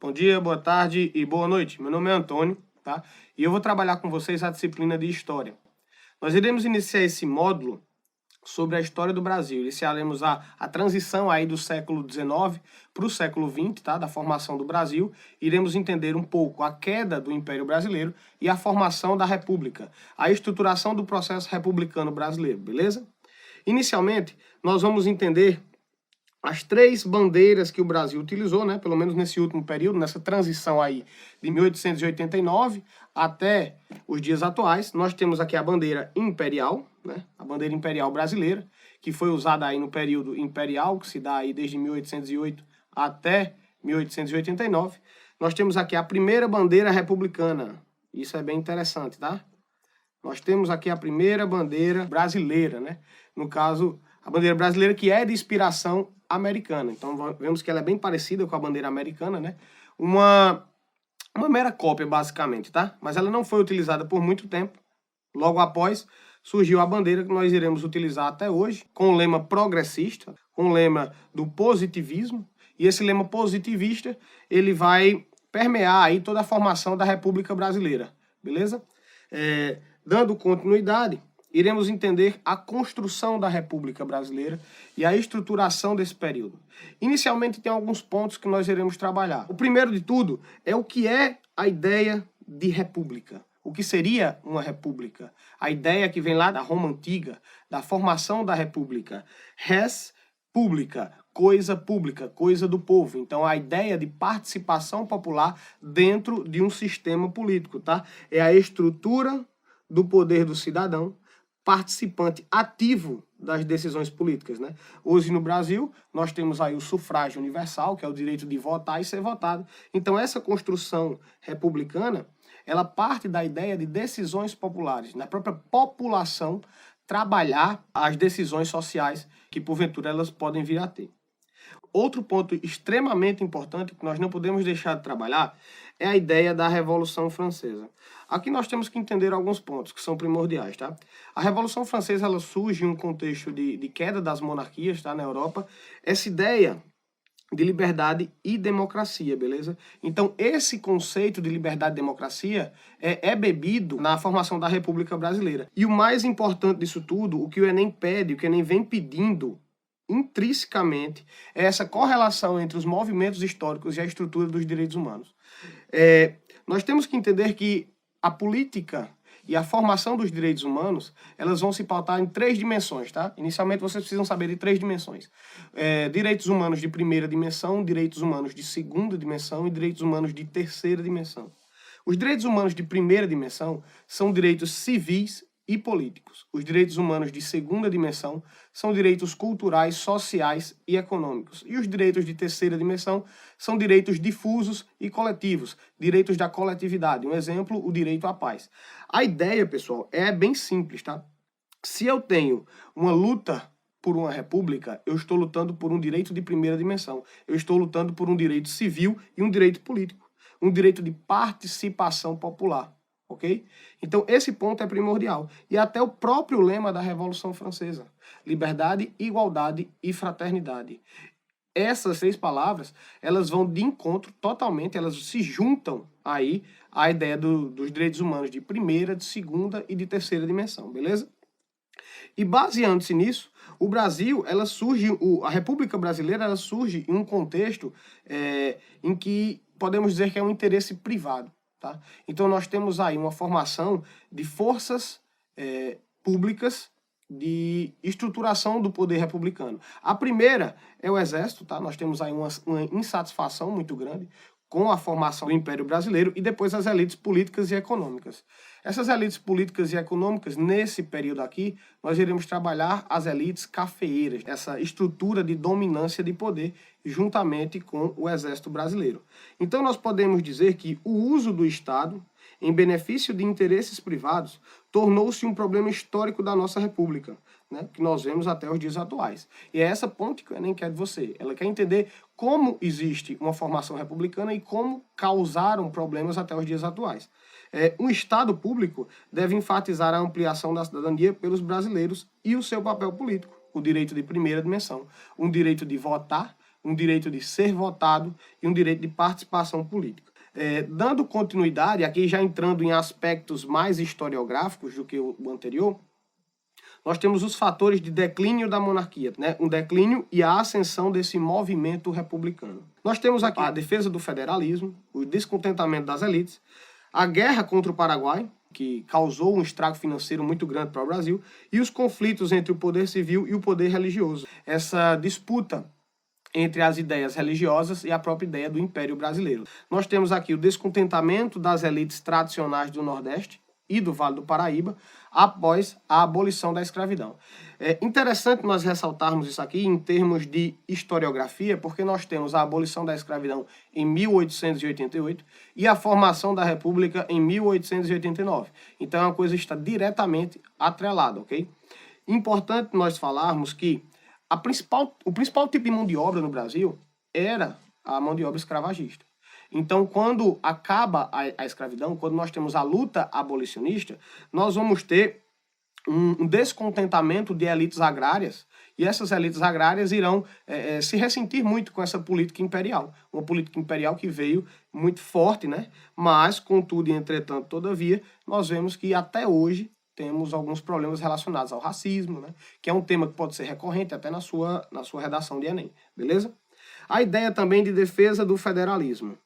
Bom dia, boa tarde e boa noite. Meu nome é Antônio, tá? E eu vou trabalhar com vocês a disciplina de História. Nós iremos iniciar esse módulo sobre a história do Brasil. Iniciaremos a transição aí do século XIX para o século XX, tá? Da formação do Brasil. Iremos entender um pouco a queda do Império Brasileiro e a formação da República, a estruturação do processo republicano brasileiro, beleza? Inicialmente, nós vamos entender as três bandeiras que o Brasil utilizou, né, pelo menos nesse último período, nessa transição aí de 1889 até os dias atuais. Nós temos aqui a bandeira imperial, né, a bandeira imperial brasileira, que foi usada aí no período imperial, que se dá aí desde 1808 até 1889. Nós temos aqui a primeira bandeira republicana. Isso é bem interessante, tá? Nós temos aqui a primeira bandeira brasileira, né? No caso, a bandeira brasileira que é de inspiração americana. Então, vemos que ela é bem parecida com a bandeira americana, né? Uma mera cópia, basicamente, tá? Mas ela não foi utilizada por muito tempo. Logo após, surgiu a bandeira que nós iremos utilizar até hoje, com o lema progressista, com o lema do positivismo. E esse lema positivista, ele vai permear aí toda a formação da República Brasileira, beleza? Dando continuidade, iremos entender a construção da República Brasileira e a estruturação desse período. Inicialmente, tem alguns pontos que nós iremos trabalhar. O primeiro de tudo é o que é a ideia de república. O que seria uma república? A ideia que vem lá da Roma Antiga, da formação da república. Res pública, coisa do povo. Então, a ideia de participação popular dentro de um sistema político, tá? É a estrutura do poder do cidadão, participante ativo das decisões políticas, né? Hoje no Brasil, nós temos aí o sufrágio universal, que é o direito de votar e ser votado. Então, essa construção republicana, ela parte da ideia de decisões populares, na própria população trabalhar as decisões sociais que, porventura, elas podem vir a ter. Outro ponto extremamente importante que nós não podemos deixar de trabalhar é a ideia da Revolução Francesa. Aqui nós temos que entender alguns pontos que são primordiais, tá? A Revolução Francesa, ela surge em um contexto de queda das monarquias, tá, na Europa. Essa ideia de liberdade e democracia, beleza? Então, esse conceito de liberdade e democracia é bebido na formação da República Brasileira. E o mais importante disso tudo, o que o Enem pede, o que o Enem vem pedindo intrinsecamente, é essa correlação entre os movimentos históricos e a estrutura dos direitos humanos. Nós temos que entender que a política e a formação dos direitos humanos, elas vão se pautar em três dimensões, tá? Inicialmente, vocês precisam saber de três dimensões. Direitos humanos de primeira dimensão, direitos humanos de segunda dimensão e direitos humanos de terceira dimensão. Os direitos humanos de primeira dimensão são direitos civis e políticos. Os direitos humanos de segunda dimensão são direitos culturais, sociais e econômicos. E os direitos de terceira dimensão são direitos difusos e coletivos, direitos da coletividade. Um exemplo, o direito à paz. A ideia, pessoal, é bem simples, tá? Se eu tenho uma luta por uma república, eu estou lutando por um direito de primeira dimensão. Eu estou lutando por um direito civil e um direito político. Um direito de participação popular. Ok? Então, esse ponto é primordial. E até o próprio lema da Revolução Francesa. Liberdade, igualdade e fraternidade. Essas três palavras, elas vão de encontro totalmente, elas se juntam aí à ideia dos direitos humanos de primeira, de segunda e de terceira dimensão, beleza? E baseando-se nisso, o Brasil, a República Brasileira, ela surge em um contexto em que podemos dizer que é um interesse privado. Tá? Então, nós temos aí uma formação de forças públicas de estruturação do poder republicano. A primeira é o Exército, tá? Nós temos aí uma insatisfação muito grande com a formação do Império Brasileiro e depois as elites políticas e econômicas. Essas elites políticas e econômicas, nesse período aqui, nós iremos trabalhar as elites cafeeiras, essa estrutura de dominância de poder, juntamente com o Exército Brasileiro. Então, nós podemos dizer que o uso do Estado, em benefício de interesses privados, tornou-se um problema histórico da nossa República, né, que nós vemos até os dias atuais. E é essa ponte que o Enem quer de você. Ela quer entender como existe uma formação republicana e como causaram problemas até os dias atuais. Um Estado público deve enfatizar a ampliação da cidadania pelos brasileiros e o seu papel político, o direito de primeira dimensão, um direito de votar, um direito de ser votado e um direito de participação política. Dando continuidade, aqui já entrando em aspectos mais historiográficos do que o anterior, nós temos os fatores de declínio da monarquia, né? Um declínio e a ascensão desse movimento republicano. Nós temos aqui a defesa do federalismo, o descontentamento das elites, a guerra contra o Paraguai, que causou um estrago financeiro muito grande para o Brasil, e os conflitos entre o poder civil e o poder religioso. Essa disputa entre as ideias religiosas e a própria ideia do Império Brasileiro. Nós temos aqui o descontentamento das elites tradicionais do Nordeste e do Vale do Paraíba após a abolição da escravidão. É interessante nós ressaltarmos isso aqui em termos de historiografia, porque nós temos a abolição da escravidão em 1888 e a formação da República em 1889. Então é uma coisa que está diretamente atrelada, ok? Importante nós falarmos que o principal tipo de mão de obra no Brasil era a mão de obra escravagista. Então, quando acaba a escravidão, quando nós temos a luta abolicionista, nós vamos ter um descontentamento de elites agrárias, e essas elites agrárias irão se ressentir muito com essa política imperial. Uma política imperial que veio muito forte, né? Mas, contudo e entretanto, todavia, nós vemos que até hoje temos alguns problemas relacionados ao racismo, né? Que é um tema que pode ser recorrente até na sua redação de Enem, beleza? A ideia também de defesa do federalismo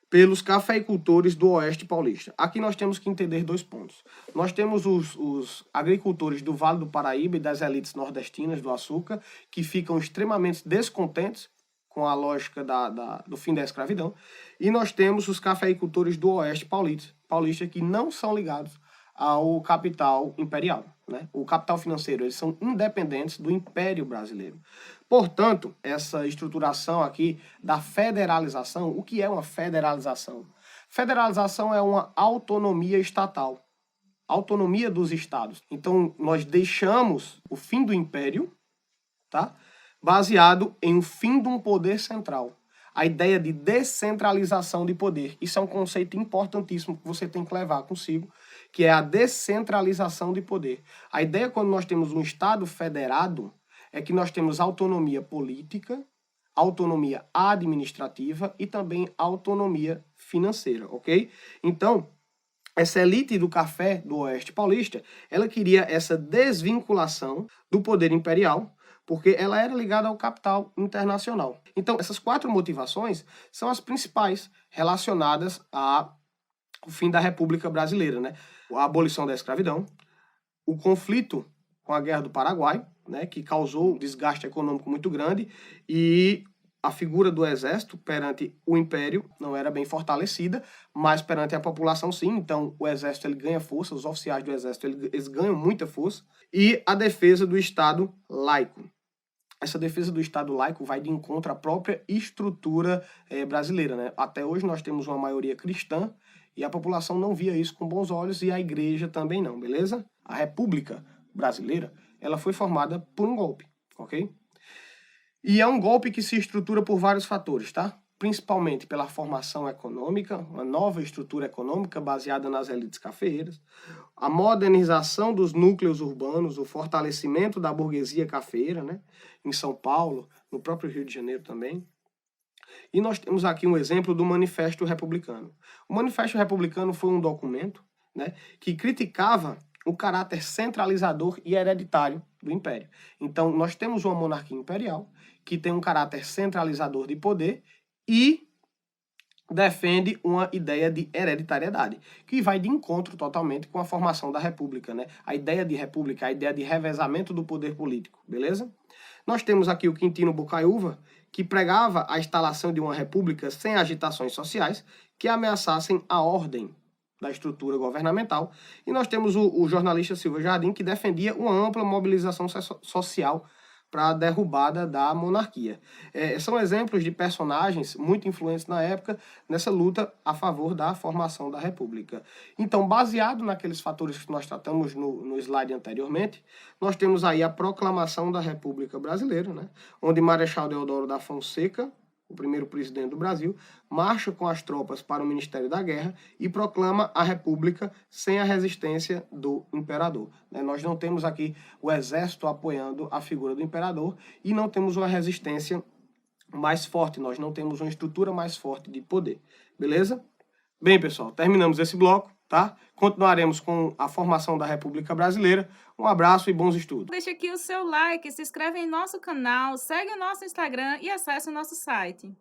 pelos cafeicultores do Oeste Paulista. Aqui nós temos que entender dois pontos. Nós temos os agricultores do Vale do Paraíba e das elites nordestinas do açúcar, que ficam extremamente descontentes com a lógica do fim da escravidão. E nós temos os cafeicultores do Oeste Paulista que não são ligados ao capital imperial, né? O capital financeiro, eles são independentes do Império Brasileiro. Portanto, essa estruturação aqui da federalização, o que é uma federalização? Federalização é uma autonomia estatal, autonomia dos estados. Então, nós deixamos o fim do Império, tá? Baseado em um fim de um poder central. A ideia de descentralização de poder. Isso é um conceito importantíssimo que você tem que levar consigo, que é a descentralização de poder. A ideia, quando nós temos um Estado federado, é que nós temos autonomia política, autonomia administrativa e também autonomia financeira, ok? Então, essa elite do café do Oeste Paulista, ela queria essa desvinculação do poder imperial, porque ela era ligada ao capital internacional. Então, essas quatro motivações são as principais relacionadas ao fim da República Brasileira, né? A abolição da escravidão, o conflito com a Guerra do Paraguai, né, que causou um desgaste econômico muito grande, e a figura do exército perante o império não era bem fortalecida, mas perante a população sim. Então o exército ele ganha força, os oficiais do exército eles ganham muita força, e a defesa do Estado laico. Essa defesa do Estado laico vai de encontro à própria estrutura brasileira, né? Até hoje nós temos uma maioria cristã, e a população não via isso com bons olhos, e a igreja também não, beleza? A República Brasileira, ela foi formada por um golpe, ok? E é um golpe que se estrutura por vários fatores, tá? Principalmente pela formação econômica, uma nova estrutura econômica baseada nas elites cafeeiras, a modernização dos núcleos urbanos, o fortalecimento da burguesia cafeeira, né? Em São Paulo, no próprio Rio de Janeiro também. E nós temos aqui um exemplo do Manifesto Republicano. O Manifesto Republicano foi um documento, né, que criticava o caráter centralizador e hereditário do Império. Então, nós temos uma monarquia imperial que tem um caráter centralizador de poder e defende uma ideia de hereditariedade, que vai de encontro totalmente com a formação da República, né? A ideia de República, a ideia de revezamento do poder político, beleza? Nós temos aqui o Quintino Bocaiúva, que pregava a instalação de uma república sem agitações sociais que ameaçassem a ordem da estrutura governamental. E nós temos o jornalista Silva Jardim, que defendia uma ampla mobilização social para a derrubada da monarquia. São exemplos de personagens muito influentes na época nessa luta a favor da formação da República. Então, baseado naqueles fatores que nós tratamos no slide anteriormente, nós temos aí a proclamação da República Brasileira, né, onde Marechal Deodoro da Fonseca, o primeiro presidente do Brasil, marcha com as tropas para o Ministério da Guerra e proclama a República sem a resistência do imperador. Nós não temos aqui o exército apoiando a figura do imperador e não temos uma resistência mais forte, nós não temos uma estrutura mais forte de poder, beleza? Bem, pessoal, terminamos esse bloco, tá? Continuaremos com a formação da República Brasileira. Um abraço e bons estudos. Deixa aqui o seu like, se inscreve em nosso canal, segue o nosso Instagram e acesse o nosso site.